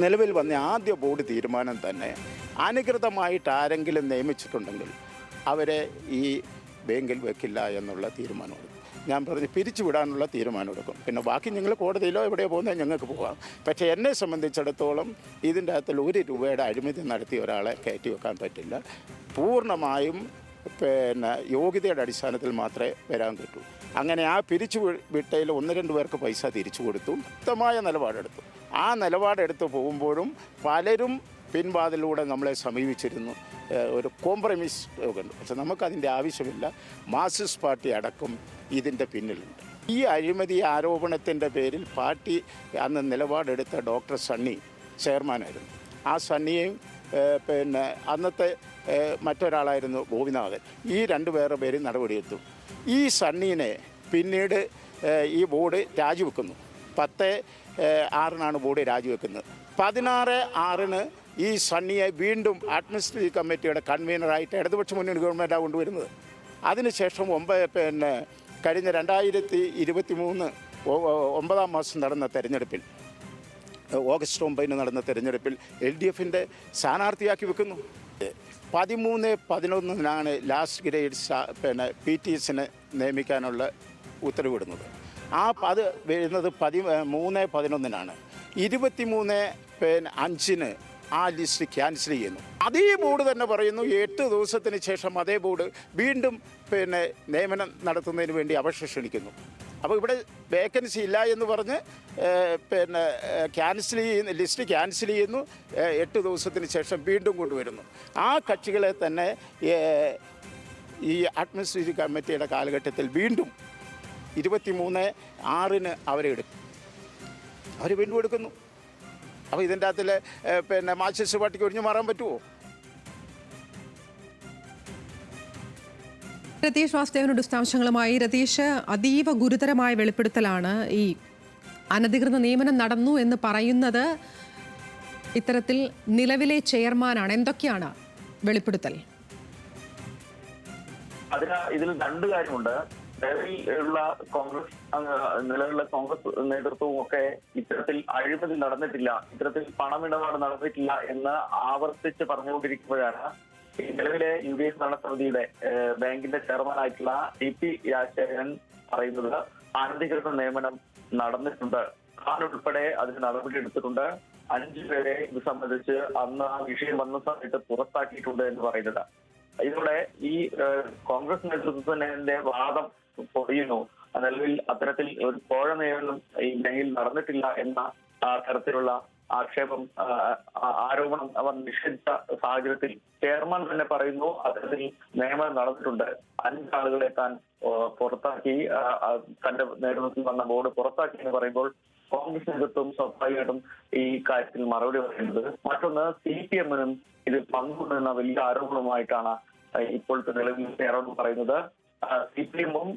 നിലവിൽ വന്ന ആദ്യ ബോർഡ് തീരുമാനം തന്നെ അനധികൃതമായിട്ട് ആരെങ്കിലും നിയമിച്ചിട്ടുണ്ടെങ്കിൽ അവരെ ഈ ബാങ്കിൽ വെക്കില്ല എന്നുള്ള തീരുമാനമെടുക്കും. ഞാൻ പറഞ്ഞു പിരിച്ചുവിടാനുള്ള തീരുമാനമെടുക്കും. പിന്നെ ബാക്കി നിങ്ങൾ കോടതിയിലോ എവിടെയോ പോകുന്നത് ഞങ്ങൾക്ക് പോകാം. പക്ഷേ എന്നെ സംബന്ധിച്ചിടത്തോളം ഇതിൻ്റെ അകത്തിൽ 1 രൂപയുടെ അഴിമതി നടത്തിയ ഒരാളെ കയറ്റി വെക്കാൻ പറ്റില്ല. പൂർണ്ണമായും യോഗ്യതയുടെ അടിസ്ഥാനത്തിൽ മാത്രമേ വരാൻ പറ്റൂ. അങ്ങനെ ആ പിരിച്ചു വിട്ടയിൽ 1-2 പേർക്ക് പൈസ തിരിച്ചു കൊടുത്തു, വ്യക്തമായ നിലപാടെടുത്തു. ആ നിലപാടെടുത്ത് പോകുമ്പോഴും പലരും പിൻവാതിലൂടെ നമ്മളെ സമീപിച്ചിരുന്നു. ഒരു കോംപ്രമൈസ് ഉണ്ട്. പക്ഷെ നമുക്കതിൻ്റെ ആവശ്യമില്ല. മാർക്സിസ്റ്റ് പാർട്ടി അടക്കം ഇതിൻ്റെ പിന്നിലുണ്ട്. ഈ അഴിമതി ആരോപണത്തിൻ്റെ പേരിൽ പാർട്ടി അന്ന് നിലപാടെടുത്ത ഡോക്ടർ സണ്ണി ചെയർമാനായിരുന്നു. ആ സണ്ണിയെയും അന്നത്തെ മറ്റൊരാളായിരുന്നു ഗോപിനാഥൻ. ഈ 2 പേരുടെ പേരിൽ നടപടിയെടുത്തു. ഈ സണ്ണീനെ പിന്നീട് ഈ ബോർഡ് രാജിവെക്കുന്നു. 10/6 ബോർഡ് രാജിവെക്കുന്നത്. 16/6 ഈ സണ്ണിയെ വീണ്ടും അഡ്മിനിസ്ട്രേറ്റീവ് കമ്മിറ്റിയുടെ കൺവീനറായിട്ട് ഇടതുപക്ഷ മുന്നണി ഗവൺമെൻറ്റാണ് കൊണ്ടുവരുന്നത്. അതിനുശേഷം കഴിഞ്ഞ 2023 9-ാം മാസം നടന്ന തെരഞ്ഞെടുപ്പിൽ, ഓഗസ്റ്റ് 9 നടന്ന തെരഞ്ഞെടുപ്പിൽ LDFിൻ്റെ സ്ഥാനാർത്ഥിയാക്കി വെക്കുന്നു. 13/11 ലാസ്റ്റ് ഗ്രേഡ് PTSനെ നിയമിക്കാനുള്ള ഉത്തരവിടുന്നത്. അത് വരുന്നത് 13/11 23/5 ആ ലിസ്റ്റ് ക്യാൻസൽ ചെയ്യുന്നു. അതേ ബോർഡ് തന്നെ പറയുന്നു 8 ദിവസത്തിന് ശേഷം അതേ ബോർഡ് വീണ്ടും നിയമനം നടത്തുന്നതിന് വേണ്ടി അപേക്ഷ ക്ഷണിക്കുന്നു. അപ്പോൾ ഇവിടെ വേക്കൻസി ഇല്ല എന്ന് പറഞ്ഞ് ലിസ്റ്റ് ക്യാൻസൽ ചെയ്യുന്നു. 8 ദിവസത്തിന് ശേഷം വീണ്ടും കൊണ്ടുവരുന്നു. ആ കക്ഷികളെ തന്നെ ഈ അഡ്മിനിസ്ട്രേറ്റീവ് കമ്മിറ്റിയുടെ കാലഘട്ടത്തിൽ വീണ്ടും 23/6 അവരെ എടുക്കും. അവർ വീണ്ടും എടുക്കുന്നു. അപ്പോൾ ഇതിൻ്റെ അകത്തിൽ മാർക്സിസ്റ്റ് പാർട്ടിക്ക് ഒഴിഞ്ഞു മാറാൻ പറ്റുമോ? രതീഷ് വാസുദേവനോട് വിശദാംശങ്ങളുമായി. രതീഷ്, അതീവ ഗുരുതരമായ വെളിപ്പെടുത്തലാണ്. ഈ അനധികൃത നിയമനം നടന്നു എന്ന് പറയുന്നത് ഇത്തരത്തിൽ നിലവിലെ ചെയർമാനാണ്. എന്തൊക്കെയാണ് വെളിപ്പെടുത്തൽ? ഇതിൽ 2 കാര്യമുണ്ട്. നിലവിലുള്ള കോൺഗ്രസ് നേതൃത്വവും ഒക്കെ ഇത്തരത്തിൽ അഴിമതി നടന്നിട്ടില്ല, ഇത്തരത്തിൽ പണമിടപാട് നടന്നിട്ടില്ല എന്ന് ആവർത്തിച്ച് പറഞ്ഞുകൊണ്ടിരിക്കുമ്പോഴാണ് നിലവിലെ UDF ഭരണസമിതിയുടെ ബാങ്കിന്റെ ചെയർമാനായിട്ടുള്ള TP രാജശേഖരൻ പറയുന്നത് അനധികൃത നിയമനം നടന്നിട്ടുണ്ട്, താനുൾപ്പെടെ അതിന് നടപടി എടുത്തിട്ടുണ്ട്, 5 പേരെ ഇത് സംബന്ധിച്ച് അന്ന് ആ വിഷയം വന്ന സമയത്ത് പുറത്താക്കിയിട്ടുണ്ട് എന്ന് പറയുന്നത്. ഇതോടെ ഈ കോൺഗ്രസ് നേതൃത്വത്തിന്റെ വാദം പൊടിയുന്നു. നിലവിൽ അത്തരത്തിൽ ഒരു കോഴ നിയമനം ഈ ബാങ്കിൽ നടന്നിട്ടില്ല എന്ന തരത്തിലുള്ള ആരോപണം അവർ നിഷേധിച്ച സാഹചര്യത്തിൽ ചെയർമാൻ തന്നെ പറയുന്നു അത്തരത്തിൽ നിയമനം നടന്നിട്ടുണ്ട്. 5 ആളുകളെ താൻ പുറത്താക്കി, തന്റെ നേതൃത്വത്തിൽ വന്ന ബോർഡ് പുറത്താക്കി എന്ന് പറയുമ്പോൾ കോൺഗ്രസ് നേതൃത്വം സ്വാഭാവികമായിട്ടും ഈ കാര്യത്തിൽ മറുപടി പറയുന്നത്. മറ്റൊന്ന്, CPM-നും ഇതിൽ പങ്കുണ്ടെന്ന വലിയ ആരോപണവുമായിട്ടാണ് ഇപ്പോഴത്തെ നിലവിൽ ചെയർമാൻ പറയുന്നത്. CPM-ഉം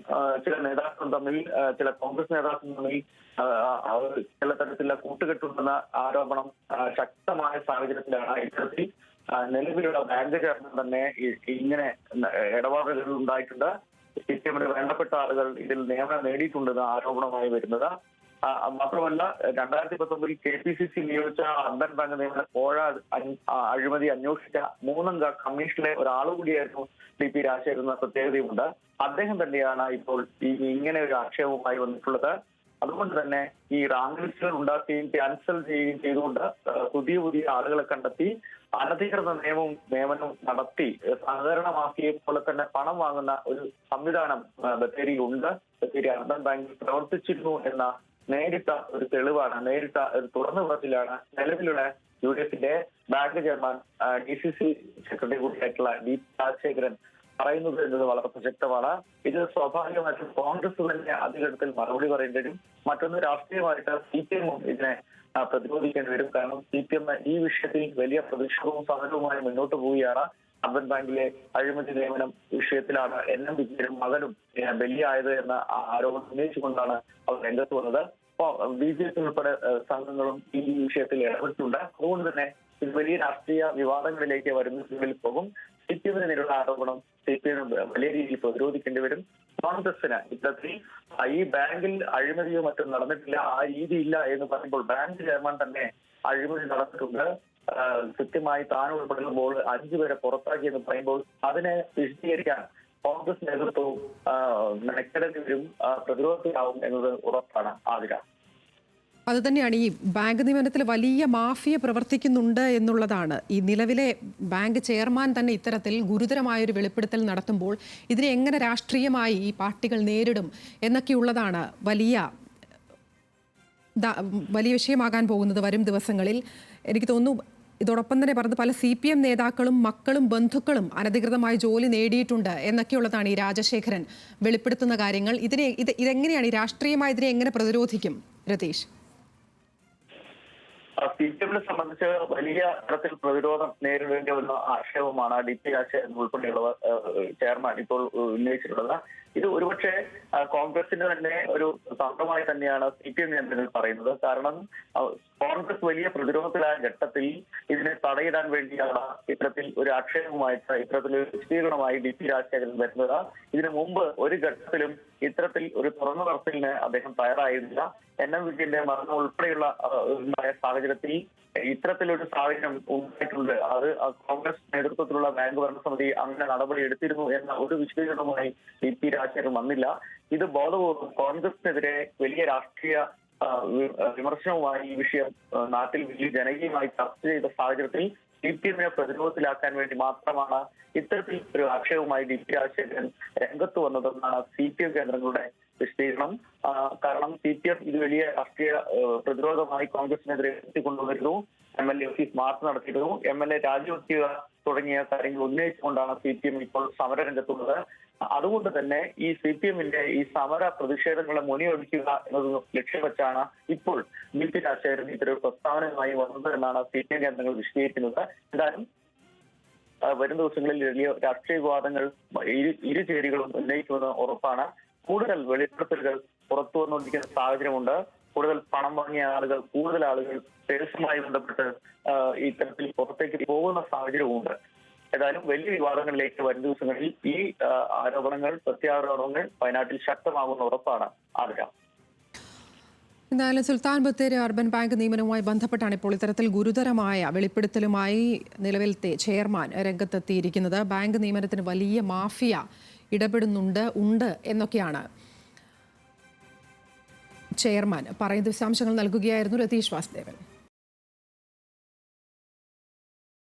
ചില നേതാക്കളും തമ്മിൽ, ചില കോൺഗ്രസ് നേതാക്കളും തമ്മിൽ ചില തരത്തിലുള്ള കൂട്ടുകെട്ടുണ്ടെന്ന ആരോപണം ശക്തമായ സാഹചര്യത്തിലാണ് ഇത്തരത്തിൽ നിലവിലുള്ള ബാങ്ക് ചെയർമാൻ തന്നെ ഇങ്ങനെ ഇടപാടുകൾ ഉണ്ടായിട്ടുണ്ട്. CPM-ന് വേണ്ടപ്പെട്ട ആളുകൾ ഇതിൽ നിയമനം നേടിയിട്ടുണ്ടെന്ന ആരോപണമായി വരുന്നത്. മാത്രമല്ല 2019 KPCC നിയോഗിച്ച അർബൻ ബാങ്ക് നിയമന കോഴ അഴിമതി അന്വേഷിച്ച 3-അംഗ കമ്മീഷനിലെ ഒരാളുകൂടിയായിരുന്നു TP രാജശേഖരൻ എന്ന പ്രത്യേകതയുമുണ്ട്. അദ്ദേഹം തന്നെയാണ് ഇപ്പോൾ ഇങ്ങനെ ഒരു ആക്ഷേപവുമായി വന്നിട്ടുള്ളത്. അതുകൊണ്ട് തന്നെ ഈ റാങ്ക് ലിസ്റ്റുകൾ ഉണ്ടാക്കുകയും ക്യാൻസൽ ചെയ്യുകയും ചെയ്തുകൊണ്ട് പുതിയ ആളുകളെ കണ്ടെത്തി അനധികൃത നിയമനം നടത്തി സഹകരണമാക്കിയ പോലെ തന്നെ പണം വാങ്ങുന്ന ഒരു സംവിധാനം ബത്തേരിയിലുണ്ട്. ബത്തേരി അർബൻ ബാങ്കിൽ പ്രവർത്തിച്ചിരുന്നു എന്ന നേരിട്ട ഒരു തെളിവാണ്, നേരിട്ട ഒരു തുറന്നു പറച്ചിലാണ് നിലവിലുള്ള UDFിന്റെ ബാങ്ക് ചെയർമാൻ DCC സെക്രട്ടറി കൂടിയായിട്ടുള്ള TP രാജശേഖരൻ പറയുന്നത് എന്നത് വളരെ പ്രസക്തമാണ്. ഇത് സ്വാഭാവികമായിട്ടും കോൺഗ്രസ് തന്നെ അധികത്തിൽ മറുപടി പറയേണ്ടി വരും. മറ്റൊന്ന്, രാഷ്ട്രീയമായിട്ട് CPM-ഉം ഇതിനെ പ്രതിരോധിക്കേണ്ടി വരും. കാരണം CPM ഈ വിഷയത്തിൽ വലിയ പ്രതിഷേധവും സമരവുമായി മുന്നോട്ട് പോവുകയാണ്. അർബൻ ബാങ്കിലെ അഴിമതി നിയമനം വിഷയത്തിലാണ് NM വിജയനും മകനും ബലിയായത് എന്ന ആരോപണം ഉന്നയിച്ചുകൊണ്ടാണ് അവർ രംഗത്ത് വന്നത്. അപ്പോൾ BJP ഉൾപ്പെടെ സംഘങ്ങളും ഈ വിഷയത്തിൽ ഇടപെട്ടിട്ടുണ്ട്. അതുകൊണ്ട് തന്നെ ഇത് വലിയ രാഷ്ട്രീയ വിവാദങ്ങളിലേക്ക് വരുന്നതിൽ പോകും. CPM-ന് നേരിടുന്ന ആരോപണം CPM വലിയ രീതിയിൽ പ്രതിരോധിക്കേണ്ടി വരും. കോൺഗ്രസിന് ഇത്തരത്തിൽ ഈ ബാങ്കിൽ അഴിമതിയോ മറ്റും നടന്നിട്ടില്ല, ആ രീതിയില്ല എന്ന് പറയുമ്പോൾ ബാങ്ക് ചെയർമാൻ തന്നെ അഴിമതി നടന്നിട്ടുണ്ട്, കൃത്യമായി താൻ ഉൾപ്പെടുമ്പോൾ 5 പേരെ പുറത്താക്കിയെന്ന് പറയുമ്പോൾ അതിനെ വിശദീകരിക്കാൻ കോൺഗ്രസ് നേതൃത്വവും മെനക്കെടേണ്ടി വരും, പ്രതിരോധത്തിലാവും എന്നത് ഉറപ്പാണ്. ആതിര, അതുതന്നെയാണ് ഈ ബാങ്ക് നിയമനത്തിൽ വലിയ മാഫിയ പ്രവർത്തിക്കുന്നുണ്ട് എന്നുള്ളതാണ്. ഈ നിലവിലെ ബാങ്ക് ചെയർമാൻ തന്നെ ഇത്തരത്തിൽ ഗുരുതരമായൊരു വെളിപ്പെടുത്തൽ നടത്തുമ്പോൾ ഇതിനെ എങ്ങനെ രാഷ്ട്രീയമായി ഈ പാർട്ടികൾ നേരിടും എന്നൊക്കെയുള്ളതാണ് വലിയ വിഷയമാകാൻ പോകുന്നത് വരും ദിവസങ്ങളിൽ. എനിക്ക് തോന്നുന്നു ഇതോടൊപ്പം തന്നെ പറഞ്ഞത് പല CPM നേതാക്കളും മക്കളും ബന്ധുക്കളും അനധികൃതമായി ജോലി നേടിയിട്ടുണ്ട് എന്നൊക്കെയുള്ളതാണ് ഈ രാജശേഖരൻ വെളിപ്പെടുത്തുന്ന കാര്യങ്ങൾ. ഇതെങ്ങനെയാണ് ഈ രാഷ്ട്രീയമായി ഇതിനെ എങ്ങനെ പ്രതിരോധിക്കും രതീഷ്? CPM-നെ സംബന്ധിച്ച് വലിയ തരത്തിൽ പ്രതിരോധം നേരിടേണ്ടി വന്ന ആക്ഷേപമാണ് DP രാജശേഖരൻ ഉൾപ്പെടെയുള്ളവർ ചെയർമാൻ ഇപ്പോൾ ഉന്നയിച്ചിട്ടുള്ളത്. ഇത് ഒരുപക്ഷെ കോൺഗ്രസിന്റെ തന്നെ ഒരു തന്ത്രമായി തന്നെയാണ് CPM നേതൃത്വത്തിൽ പറയുന്നത്. കാരണം കോൺഗ്രസ് വലിയ പ്രതിരോധത്തിലായ ഘട്ടത്തിൽ ഇതിനെ തടയിടാൻ വേണ്ടിയാണ് ഇത്തരത്തിൽ ഒരു ആക്ഷേപമായിട്ട് ഇത്തരത്തിലൊരു വിശദീകരണമായി DP രാജശേഖരൻ വരുന്നത്. ഇതിനു മുമ്പ് ഒരു ഘട്ടത്തിലും ഇത്തരത്തിൽ ഒരു തുറന്നു പറച്ചിലിന് അദ്ദേഹം തയ്യാറായിരുന്നില്ല. NM വിജയന്റെ മരണം ഉൾപ്പെടെയുള്ള സാഹചര്യത്തിൽ ഇത്തരത്തിലൊരു സാഹചര്യം ഉണ്ടായിട്ടുണ്ട്. അത് കോൺഗ്രസ് നേതൃത്വത്തിലുള്ള ബാങ്ക് ഭരണസമിതി അങ്ങനെ നടപടി എടുത്തിരുന്നു എന്ന ഒരു വിശദീകരണവുമായി DP രാജശേഖരൻ വന്നില്ല. ഇത് ബോധപൂർവ്വം കോൺഗ്രസിനെതിരെ വലിയ രാഷ്ട്രീയ വിമർശനവുമായി ഈ വിഷയം നാട്ടിൽ വലിയ ജനകീയമായി ചർച്ച ചെയ്ത സാഹചര്യത്തിൽ CPM-നെ പ്രതിരോധത്തിലാക്കാൻ വേണ്ടി മാത്രമാണ് ഇത്തരത്തിൽ ഒരു ആക്ഷേപവുമായി DP രാജശേഖരൻ രംഗത്ത് വന്നതെന്നാണ് CPM കേന്ദ്രങ്ങളുടെ വിശദീകരണം. കാരണം CPM ഇത് വലിയ രാഷ്ട്രീയ പ്രതിരോധമായി കോൺഗ്രസിനെതിരെ എത്തിക്കൊണ്ടുവന്നിരുന്നു. MLA ഓഫീസ് മാർച്ച് നടത്തിയിരുന്നു. MLA രാജിവെക്കുക തുടങ്ങിയ കാര്യങ്ങൾ ഉന്നയിച്ചുകൊണ്ടാണ് CPM ഇപ്പോൾ സമരരംഗത്തുള്ളത്. അതുകൊണ്ട് തന്നെ ഈ CPM-ന്റെ ഈ സമര പ്രതിഷേധങ്ങളെ മുനിയൊഴിക്കുക എന്നത് ലക്ഷ്യം വെച്ചാണ് ഇപ്പോൾ DP രാജശേഖരൻ ഇത്തരൊരു പ്രസ്താവനയുമായി വന്നത് എന്നാണ് CPM കേന്ദ്രങ്ങൾ വിശദീകരിക്കുന്നത്. എന്തായാലും വരും ദിവസങ്ങളിൽ വലിയ രാഷ്ട്രീയ വിവാദങ്ങൾ ഇരു ചേരികളും ഉന്നയിക്കുമെന്ന് ഉറപ്പാണ്. കൂടുതൽ വെളിപ്പെടുത്തലുകൾ പുറത്തു വന്നുകൊണ്ടിരിക്കുന്ന സാഹചര്യമുണ്ട്. കൂടുതൽ പണം വാങ്ങിയ ആളുകൾ, കൂടുതൽ ആളുകൾ സെയിൽസുമായി ബന്ധപ്പെട്ട് ഇത്തരത്തിൽ പുറത്തേക്ക് പോകുന്ന സാഹചര്യമുണ്ട്. ഏതായാലും വലിയ വിവാദങ്ങളിലേക്ക് വരും ദിവസങ്ങളിൽ ഈ ആരോപണങ്ങൾ, പ്രത്യാരോപണങ്ങൾ വയനാട്ടിൽ ശക്തമാകുന്ന ഉറപ്പാണ്. ആദ്യം എന്തായാലും സുൽത്താൻ ബത്തേരി അർബൻ ബാങ്ക് നിയമനവുമായി ബന്ധപ്പെട്ടാണ് ഇപ്പോൾ ഇത്തരത്തിൽ ഗുരുതരമായ വെളിപ്പെടുത്തലുമായി നിലവിലത്തെ ചെയർമാൻ രംഗത്തെത്തിയിരിക്കുന്നത്. ബാങ്ക് നിയമനത്തിന് വലിയ മാഫിയ ഉണ്ട് എന്നൊക്കെയാണ് ചെയർമാൻ പറയുന്ന വിശദാംശങ്ങൾ നൽകുകയായിരുന്നു രതീഷ് വാസുദേവൻ.